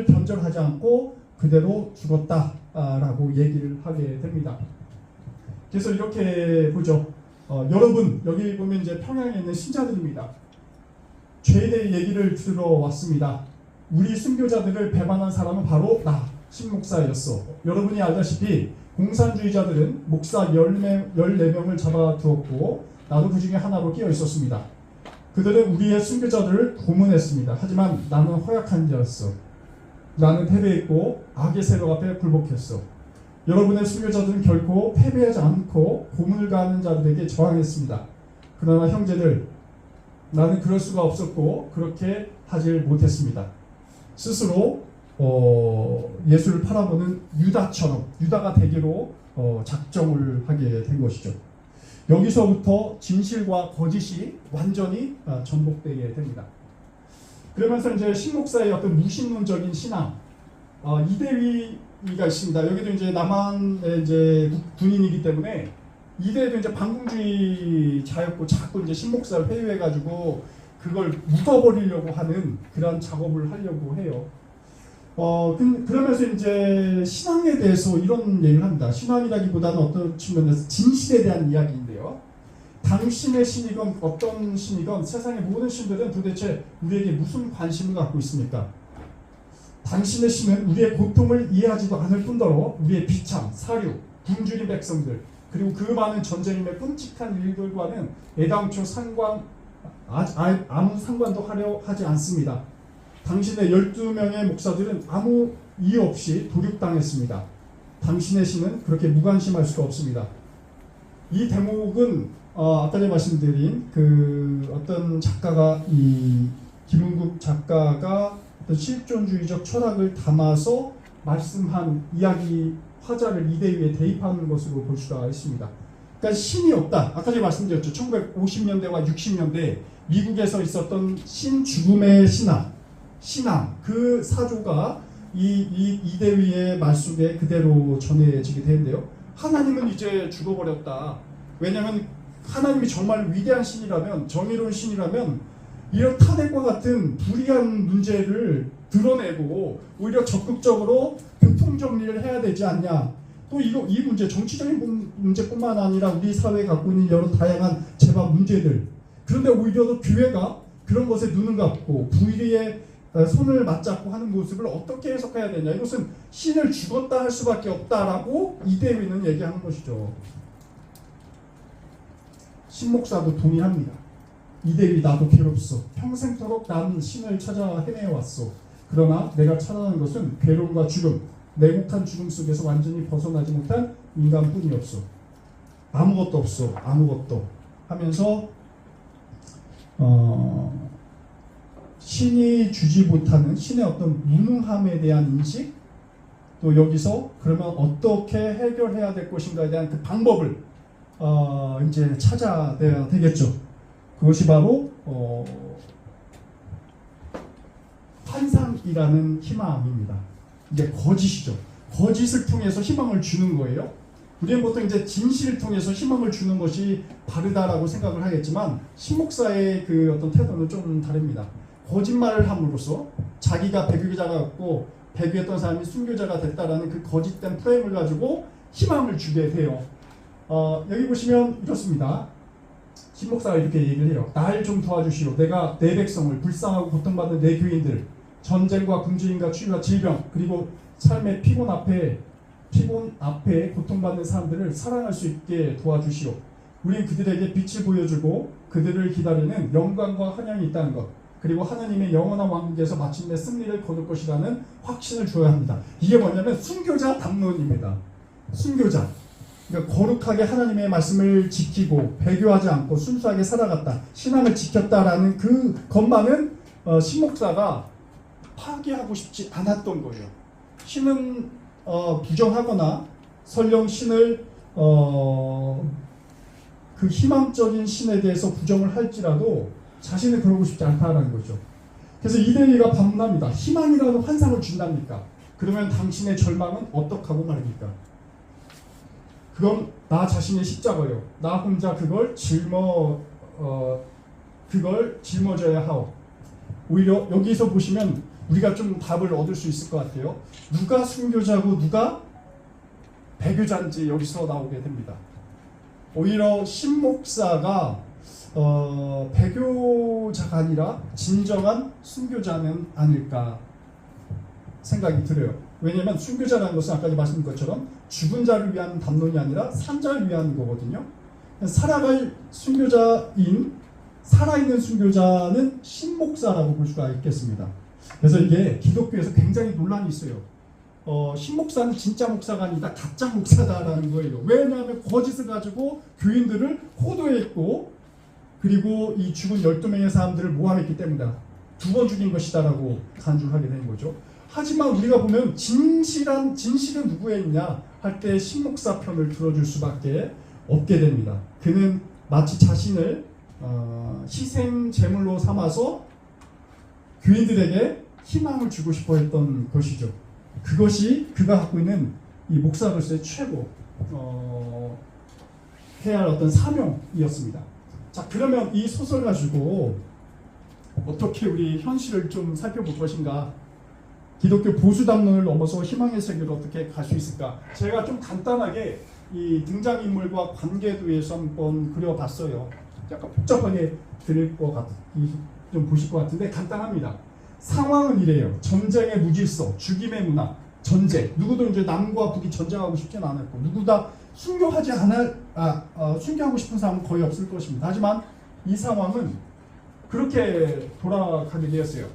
Speaker 1: 변절하지 않고 그대로 죽었다라고 얘기를 하게 됩니다. 그래서 이렇게 보죠. 여러분, 여기 보면 이제 평양에 있는 신자들입니다. 죄에 대해 얘기를 들어왔습니다. 우리 순교자들을 배반한 사람은 바로 나, 신목사였어. 여러분이 알다시피 공산주의자들은 목사 14명을 잡아두었고 나도 그 중에 하나로 끼어 있었습니다. 그들은 우리의 순교자들을 고문했습니다. 하지만 나는 허약한 자였어. 나는 패배했고 악의 세력 앞에 굴복했어. 여러분의 순교자들은 결코 패배하지 않고 고문을 가하는 자들에게 저항했습니다. 그러나 형제들, 나는 그럴 수가 없었고 그렇게 하질 못했습니다. 스스로 예수를 팔아보는 유다처럼 유다가 되기로 작정을 하게 된 것이죠. 여기서부터 진실과 거짓이 완전히 전복되게 됩니다. 그러면서 이제 신목사의 어떤 무신론적인 신앙, 이대위가 있습니다. 여기도 이제 남한의 이제 군인이기 때문에 이대도 이제 반공주의자였고 자꾸 이제 신목사를 회유해가지고 그걸 묻어버리려고 하는 그런 작업을 하려고 해요. 그러면서 이제 신앙에 대해서 이런 얘기를 합니다. 신앙이라기보다는 어떤 측면에서 진실에 대한 이야기인데요. 당신의 신이건 어떤 신이건 세상의 모든 신들은 도대체 우리에게 무슨 관심을 갖고 있습니까? 당신의 신은 우리의 고통을 이해하지도 않을 뿐더러 우리의 비참, 사류, 굶주린 백성들 그리고 그 많은 전쟁임의 끔찍한 일들과는 애당초 아무 상관도 하려 하지 않습니다. 당신의 12명의 목사들은 아무 이유 없이 도륙당했습니다. 당신의 신은 그렇게 무관심할 수가 없습니다. 이 대목은 아까 전에 말씀드린 그 어떤 작가가 이 김은국 작가가 어떤 실존주의적 철학을 담아서 말씀한 이야기 화자를 이대위에 대입하는 것으로 볼 수가 있습니다. 그러니까 신이 없다. 아까 전에 말씀드렸죠. 1950년대와 60년대 미국에서 있었던 신죽음의 신앙 그 사조가 이 이대위의 말 속에 그대로 전해지게 되는데요. 하나님은 이제 죽어버렸다. 왜냐하면 하나님이 정말 위대한 신이라면, 정의로운 신이라면 이런 탄핵과 같은 불이한 문제를 드러내고 오히려 적극적으로 교통정리를 해야 되지 않냐. 또 이 문제, 정치적인 문제뿐만 아니라 우리 사회에 갖고 있는 여러 다양한 재반 문제들. 그런데 오히려 교회가 그런 것에 눈을 감고 불의에 손을 맞잡고 하는 모습을 어떻게 해석해야 되냐. 이것은 신을 죽었다 할 수밖에 없다라고 이대위는 얘기하는 것이죠. 신목사도 동의합니다. 이대위 나도 괴롭소. 평생토록 난 신을 찾아 헤매왔소. 그러나 내가 찾아낸 것은 괴로움과 죽음, 냉혹한 죽음 속에서 완전히 벗어나지 못한 인간뿐이었소. 아무것도 없소. 아무것도 하면서 신이 주지 못하는 신의 어떤 무능함에 대한 인식, 또 여기서 그러면 어떻게 해결해야 될 것인가에 대한 그 방법을 이제 찾아내야 되겠죠. 그것이 바로 환상이라는 희망입니다. 이게 거짓이죠. 거짓을 통해서 희망을 주는 거예요. 우리는 보통 이제 진실을 통해서 희망을 주는 것이 바르다라고 생각을 하겠지만 신목사의 그 어떤 태도는 좀 다릅니다. 거짓말을 함으로써 자기가 배교자가 배교했던 사람이 순교자가 됐다라는 그 거짓된 프레임을 가지고 희망을 주게 돼요. 여기 보시면 이렇습니다. 신목사가 이렇게 얘기를 해요. 날 좀 도와주시오. 내가 내 백성을 불쌍하고 고통받는 내 교인들, 전쟁과 굶주림과 추위와 질병, 그리고 삶의 피곤 앞에 고통받는 사람들을 사랑할 수 있게 도와주시오. 우린 그들에게 빛을 보여주고 그들을 기다리는 영광과 환영이 있다는 것, 그리고 하나님의 영원한 왕국에서 마침내 승리를 거둘 것이라는 확신을 줘야 합니다. 이게 뭐냐면 순교자 담론입니다. 순교자. 그러니까 거룩하게 하나님의 말씀을 지키고 배교하지 않고 순수하게 살아갔다. 신앙을 지켰다라는 그 것만은 신목사가 파괴하고 싶지 않았던 거예요. 신은 부정하거나 설령 신을 그 희망적인 신에 대해서 부정을 할지라도 자신은 그러고 싶지 않다라는 거죠. 그래서 이대위가 반문합니다. 희망이라는 환상을 준답니까? 그러면 당신의 절망은 어떡하고 말입니까? 그건 나 자신의 십자가요. 나 혼자 그걸 짊어져야 하오. 오히려 여기서 보시면 우리가 좀 답을 얻을 수 있을 것 같아요. 누가 순교자고 누가 배교자인지 여기서 나오게 됩니다. 오히려 신목사가 배교자가 아니라 진정한 순교자는 아닐까 생각이 들어요. 왜냐하면 순교자라는 것은 아까 말씀드린 것처럼 죽은 자를 위한 담론이 아니라 산 자를 위한 거거든요. 살아갈 순교자인 살아있는 순교자는 신목사라고 볼 수가 있겠습니다. 그래서 이게 기독교에서 굉장히 논란이 있어요. 신목사는 진짜 목사가 아니다, 가짜 목사다라는 거예요. 왜냐하면 거짓을 가지고 교인들을 호도했고, 그리고 이 죽은 12명의 사람들을 모함했기 때문이다. 2번 죽인 것이다라고 간주를 하게 된 거죠. 하지만 우리가 보면 진실은 누구에 있냐 할 때 신목사 편을 들어줄 수밖에 없게 됩니다. 그는 마치 자신을 희생 제물로 삼아서 교인들에게 희망을 주고 싶어 했던 것이죠. 그것이 그가 갖고 있는 이 목사로서의 최고 해야 할 어떤 사명이었습니다. 자, 그러면 이 소설 가지고 어떻게 우리 현실을 좀 살펴볼 것인가? 기독교 보수 담론을 넘어서 희망의 세계로 어떻게 갈 수 있을까? 제가 좀 간단하게 이 등장인물과 관계도에서 한번 그려봤어요. 약간 복잡하게 들릴 것 좀 보실 것 같은데 간단합니다. 상황은 이래요. 전쟁의 무질서, 죽임의 문화, 전쟁. 누구도 이제 남과 북이 전쟁하고 싶지는 않았고, 누구다 순교하고 싶은 사람은 거의 없을 것입니다. 하지만 이 상황은 그렇게 돌아가게 되었어요.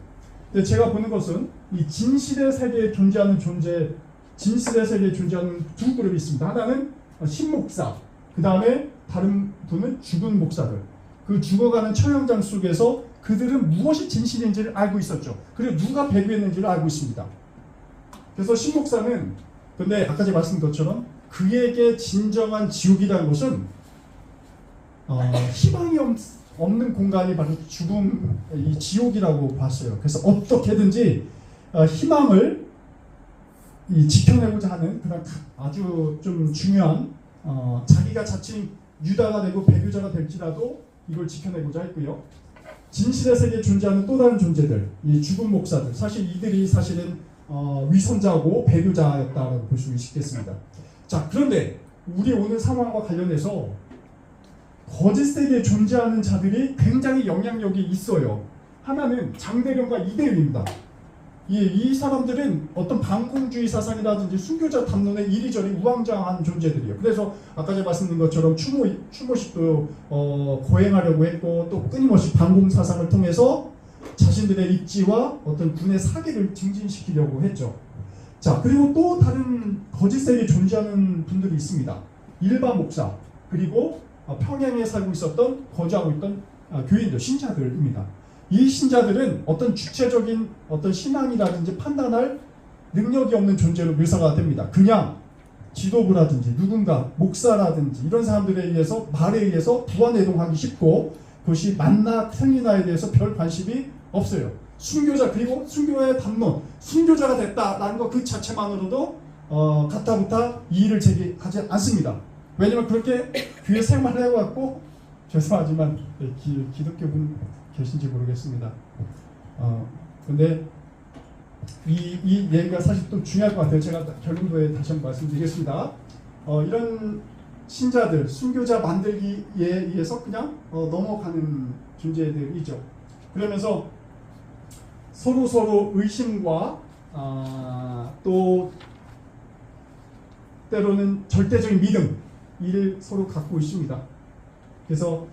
Speaker 1: 근데 제가 보는 것은 이 진실의 세계에 존재하는 진실의 세계에 존재하는 두 그룹이 있습니다. 하나는 신목사, 그 다음에 다른 분은 죽은 목사들. 그 죽어가는 처형장 속에서 그들은 무엇이 진실인지를 알고 있었죠. 그리고 누가 배교했는지를 알고 있습니다. 그래서 신목사는, 근데 아까 제가 말씀드린 것처럼 그에게 진정한 지옥이라는 것은 희망이 없는 공간이 바로 죽음, 이 지옥이라고 봤어요. 그래서 어떻게든지 희망을 지켜내고자 하는 그런 아주 좀 중요한 자기가 자칭 유다가 되고 배교자가 될지라도 이걸 지켜내고자 했고요. 진실의 세계에 존재하는 또 다른 존재들, 이 죽은 목사들, 사실 이들이 사실은 위선자고 배교자였다라고 볼 수 있겠습니다. 자, 그런데 우리 오늘 상황과 관련해서 거짓 세계에 존재하는 자들이 굉장히 영향력이 있어요. 하나는 장대령과 이대윤입니다. 이 사람들은 어떤 반공주의 사상이라든지 순교자 담론에 이리저리 우왕좌왕한 존재들이에요. 그래서 아까 제가 말씀드린 것처럼 추모식도 거행하려고 했고, 또 끊임없이 반공 사상을 통해서 자신들의 입지와 어떤 군의 사기를 증진시키려고 했죠. 자, 그리고 또 다른 거짓 세계에 존재하는 분들이 있습니다. 일반 목사, 그리고 평양에 살고 있었던, 거주하고 있던 교인들, 신자들입니다. 이 신자들은 어떤 주체적인 어떤 신앙이라든지 판단할 능력이 없는 존재로 묘사가 됩니다. 그냥 지도부라든지 누군가 목사라든지 이런 사람들에 의해서, 말에 의해서 부안해동하기 쉽고, 그것이 맞나 틀리나에 대해서 별 관심이 없어요. 순교자, 그리고 순교의 담론, 순교자가 됐다라는 것 그 자체만으로도 가타부타 이의를 제기하지 않습니다. 왜냐면 그렇게 교회 생활을 해왔고, 죄송하지만 기독교분 계신지 모르겠습니다. 근데 이 얘기가 사실 또 중요할 것 같아요. 제가 결론부에 다시 한번 말씀드리겠습니다. 이런 신자들, 순교자 만들기에 의해서 그냥 넘어가는 존재들이죠. 그러면서 서로 의심과 또 때로는 절대적인 믿음, 이를 서로 갖고 있습니다. 그래서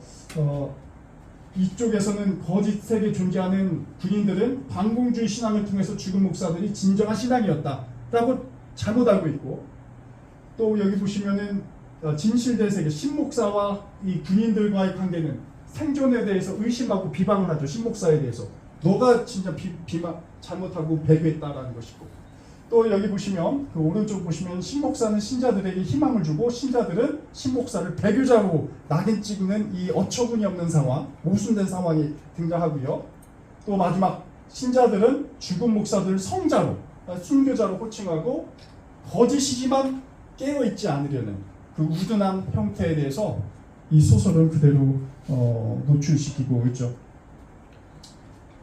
Speaker 1: 이쪽에서는 거짓 세계에 존재하는 군인들은 반공주의 신앙을 통해서 죽은 목사들이 진정한 신앙이었다라고 잘못 알고 있고, 또 여기 보시면은 진실된 세계, 신목사와 이 군인들과의 관계는 생존에 대해서 의심하고 비방을 하죠. 신목사에 대해서 너가 진짜 잘못하고 배교했다라는 것이고, 또 여기 보시면 그 오른쪽 보시면 신목사는 신자들에게 희망을 주고, 신자들은 신목사를 배교자로 낙인 찍는 이 어처구니 없는 상황, 모순된 상황이 등장하고요. 또 마지막 신자들은 죽은 목사들을 성자로, 순교자로 호칭하고, 거짓이지만 깨어있지 않으려는 그 우둔한 형태에 대해서 이 소설은 그대로 노출시키고 있죠.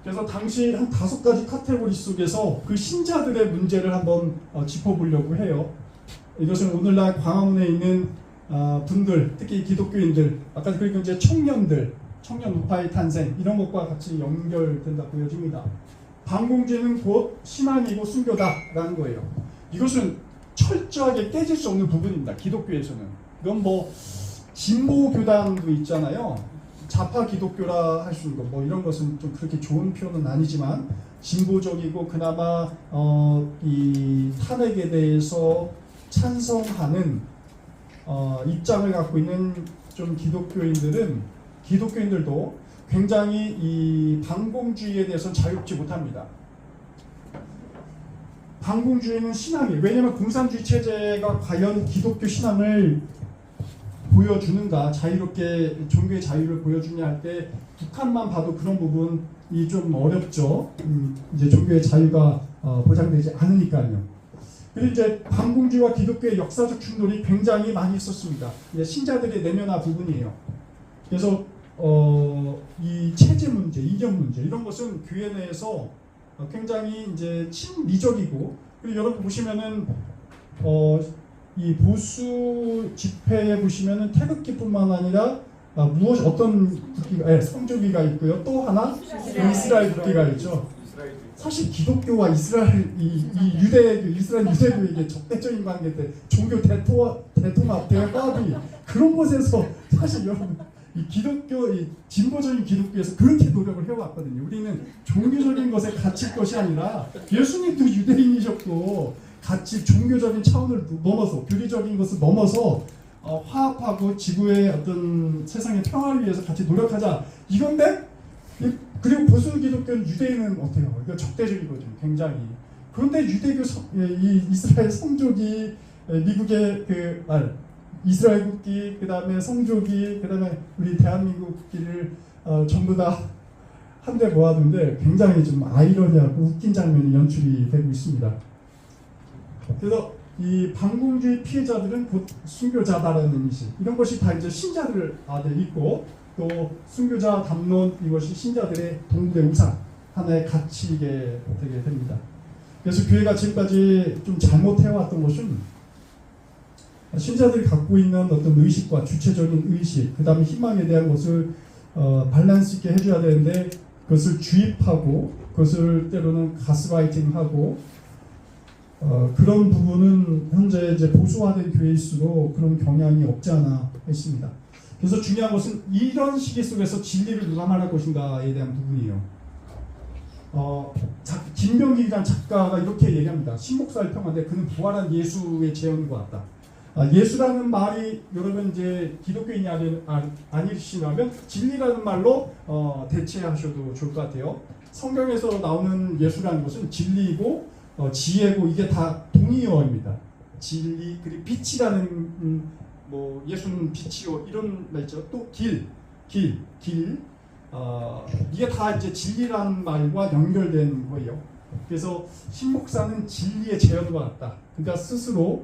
Speaker 1: 그래서 당시 한 5가지 카테고리 속에서 그 신자들의 문제를 한번 짚어보려고 해요. 이것은 오늘날 광화문에 있는 분들, 특히 기독교인들, 아까 그리고 이제 청년 우파의 탄생, 이런 것과 같이 연결된다 보여집니다. 반공주의는 곧 신앙이고 순교다라는 거예요. 이것은 철저하게 깨질 수 없는 부분입니다. 기독교에서는. 이건 뭐 진보 교단도 있잖아요. 좌파 기독교라 할 수 있는 거, 뭐 이런 것은 좀 그렇게 좋은 표현은 아니지만 진보적이고 그나마 이 탄핵에 대해서 찬성하는 입장을 갖고 있는 좀 기독교인들도 굉장히 이 반공주의에 대해서 자유롭지 못합니다. 반공주의는 신앙이에요. 왜냐하면 공산주의 체제가 과연 기독교 신앙을 보여주는가, 자유롭게 종교의 자유를 보여주냐 할 때 북한만 봐도 그런 부분이 좀 어렵죠. 이제 종교의 자유가 보장되지 않으니까요. 그리고 이제 반공주의와 기독교의 역사적 충돌이 굉장히 많이 있었습니다. 이제 신자들의 내면화 부분이에요. 그래서 이 체제 문제, 이념 문제 이런 것은 교회 내에서 굉장히 이제 친미적이고, 그리고 여러분 보시면은 이 보수 집회에 보시면은 태극기뿐만 아니라 어떤 국기가, 성조기가 있고요. 또 하나 이스라엘 국기가 있죠. 사실 기독교와 이스라엘 이스라엘 유대교 이게 적대적인 관계인데 종교 대통합 대화합이 그런 곳에서 사실 여러분 이 기독교 이 진보적인 기독교에서 그렇게 노력을 해왔거든요. 우리는 종교적인 것에 갇힐 것이 아니라 예수님도 유대인이셨고 같이 종교적인 차원을 넘어서 교리적인 것을 넘어서 화합하고 지구의 어떤 세상의 평화를 위해서 같이 노력하자 이건데, 그리고 보수 기독교는 유대인은 어때요? 이거 적대적이거든요, 굉장히. 그런데 유대교 이 이스라엘 성조기, 미국의 이스라엘 국기, 그 다음에 성조기, 그 다음에 우리 대한민국 국기를 전부 다 한데 모아둔데 굉장히 좀 아이러니하고 웃긴 장면이 연출이 되고 있습니다. 그래서 이 반공주의 피해자들은 곧 순교자다라는 인식, 이런 것이 다 이제 신자들 안에 있고, 또 순교자 담론, 이것이 신자들의 동물의 우상 하나에 갇히게 되게 됩니다. 그래서 교회가 지금까지 좀 잘못해왔던 것은 신자들이 갖고 있는 어떤 의식과 주체적인 의식, 그 다음에 희망에 대한 것을 밸런스 있게 해줘야 되는데 그것을 주입하고 그것을 때로는 가스라이팅하고 그런 부분은 현재 이제 보수화된 교회일수록 그런 경향이 없지 않아 있습니다. 그래서 중요한 것은 이런 시기 속에서 진리를 누가 말할 것인가에 대한 부분이에요. 김병길이라는 작가가 이렇게 얘기합니다. 신목사를 평하되 그는 부활한 예수의 재현과 같다. 예수라는 말이 여러분 이제 기독교인이 아니시라면 진리라는 말로 대체하셔도 좋을 것 같아요. 성경에서 나오는 예수라는 것은 진리이고 지혜고, 이게 다 동의어입니다. 진리, 그리고 빛이라는 뭐 예수는 빛이요 이런 말 있죠. 또 길, 이게 다 이제 진리라는 말과 연결된 거예요. 그래서 신목사는 진리의 재현과 같다. 그러니까 스스로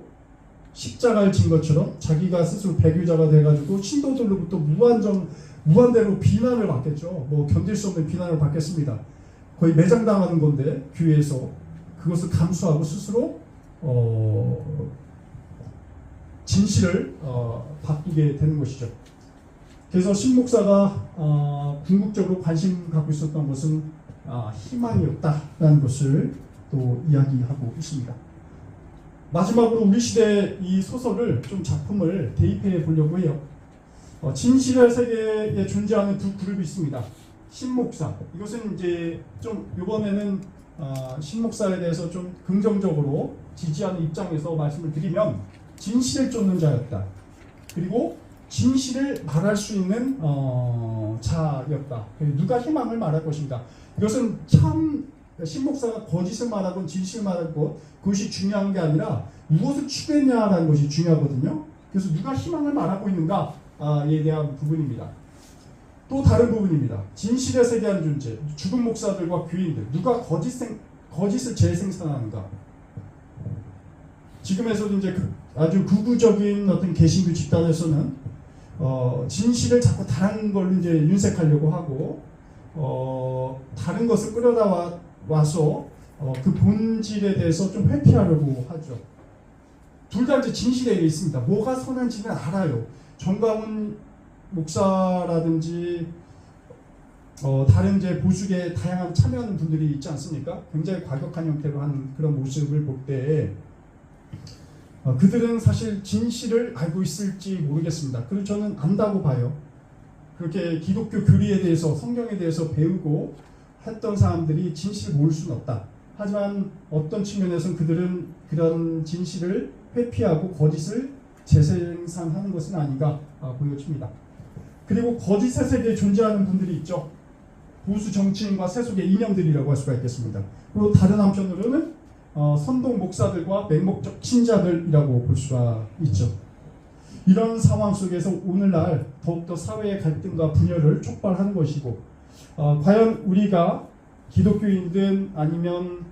Speaker 1: 십자가를 진 것처럼 자기가 스스로 배교자가 돼가지고 신도들로부터 무한대로 비난을 받겠죠. 뭐 견딜 수 없는 비난을 받겠습니다. 거의 매장당하는 건데 교회에서 그것을 감수하고 스스로 진실을 바꾸게 되는 것이죠. 그래서 신목사가 궁극적으로 관심 갖고 있었던 것은 희망이었다라는 것을 또 이야기하고 있습니다. 마지막으로 우리 시대 이 소설을 좀 작품을 대입해 보려고 해요. 진실의 세계에 존재하는 두 그룹이 있습니다. 신목사, 이것은 이제 좀 이번에는 신목사에 대해서 좀 긍정적으로 지지하는 입장에서 말씀을 드리면 진실을 쫓는 자였다. 그리고 진실을 말할 수 있는 자였다. 누가 희망을 말할 것인가. 이것은 참 신목사가 거짓을 말하고 진실을 말하고 그것이 중요한 게 아니라 무엇을 추구했냐라는 것이 중요하거든요. 그래서 누가 희망을 말하고 있는가에 대한 부분입니다. 또 다른 부분입니다. 진실의 세계한 존재, 죽은 목사들과 교인들, 누가 거짓을 재생산하는가. 지금에서도 이제 아주 극우적인 어떤 개신교 집단에서는 진실을 자꾸 다른 걸로 이제 윤색하려고 하고 다른 것을 끌어다 와서 그 본질에 대해서 좀 회피하려고 하죠. 둘 다 이제 진실에 있습니다. 뭐가 선한지는 알아요. 정광훈 목사라든지 다른 이제 보수계에 다양한 참여하는 분들이 있지 않습니까? 굉장히 과격한 형태로 하는 그런 모습을 볼 때 그들은 사실 진실을 알고 있을지 모르겠습니다. 그리고 저는 안다고 봐요. 그렇게 기독교 교리에 대해서 성경에 대해서 배우고 했던 사람들이 진실을 모를 수는 없다. 하지만 어떤 측면에서는 그들은 그런 진실을 회피하고 거짓을 재생산하는 것은 아닌가 보여집니다. 그리고 거짓의 세계에 존재하는 분들이 있죠. 보수 정치인과 세속의 이념들이라고 할 수가 있겠습니다. 그리고 다른 한편으로는 선동 목사들과 맹목적 신자들이라고 볼 수가 있죠. 이런 상황 속에서 오늘날 더욱더 사회의 갈등과 분열을 촉발하는 것이고 과연 우리가 기독교인든 아니면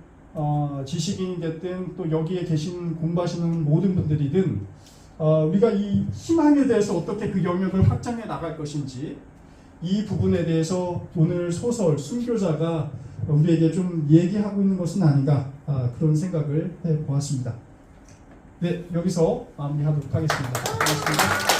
Speaker 1: 지식인이 됐든 또 여기에 계신 공부하시는 모든 분들이든 우리가 이 희망에 대해서 어떻게 그 영역을 확장해 나갈 것인지 이 부분에 대해서 오늘 소설 순교자가 우리에게 좀 얘기하고 있는 것은 아닌가 그런 생각을 해보았습니다. 네, 여기서 마무리하도록 하겠습니다. 고맙습니다.